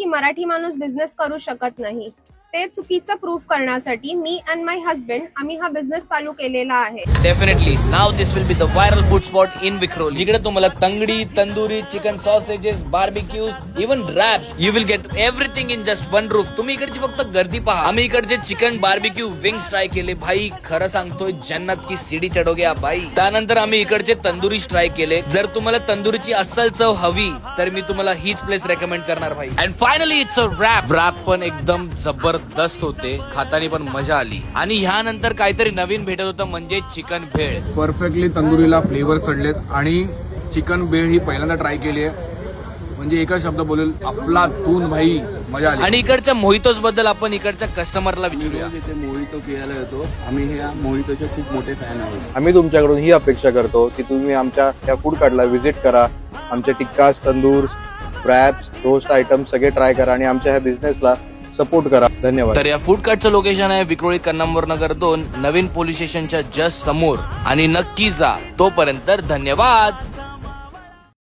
की मराठी माणूस बिझनेस करू शकत नाही, ते चुकीचं प्रूफ करण्यासाठी मी अँड माय हस्बंड आम्ही हा बिझनेस चालू केलेला आहे. Definitely now this will be the viral food spot in Vikhroli, जिकडे तुम्हाला तंगडी, tandoori, chicken sausages, barbecues, even wraps, you will get everything in just one roof. तुम्ही इकडची फक्त गर्दी पहा. आम्ही इकडचे चिकन बार्बिक्यू विंग्स ट्राय केले. भाई खरं सांगतोय, जन्नत की सीडी चढोगे आप भाई. त्यानंतर आम्ही इकडचे तंदुरी ट्राय केले. जर तुम्हाला तंदुरीची अस्सल चव हवी तर मी तुम्हाला हीच प्लेस रेकमेंड करणार भाई. And finally it's a wrap पण एकदम जबरदस्त होते, खातानी पण मजा आली. आणि ह्यानंतर काहीतरी नवीन भेटत होतं, म्हणजे चिकन भेळ. परफेक्टली तंदुरीला फ्लेवर चढलेत आणि चिकन भेळ ही पहिल्यांदा ट्राय केली आहे. म्हणजे एका शब्द बोलेल, अफलातून भाई, मजा आली. आणि इकडच्या मोहितोस बद्दल आपण इकडच्या कस्टमरला विचारूया. मोहितो पियाला येतो, आम्ही ह्या मोहितोचे खूप मोठे फॅन आहोत. आम्ही तुमच्याकडून ही अपेक्षा करतो की तुम्ही आमच्या या फूड कार्टला व्हिजिट करा, आमचे टिक्कास, तंदूर, रॅप्स, रोस्ट आयटम सगळे ट्राय करा आणि आमच्या ह्या बिझनेसला सपोर्ट करा. धन्यवाद. तर या फूड कार्टचं लोकेशन आहे विक्रोळी कन्नंबर नगर 2, नवीन पोलीस स्टेशनच्या जस्ट समोर. आणि नक्की जा. तोपर्यंत धन्यवाद.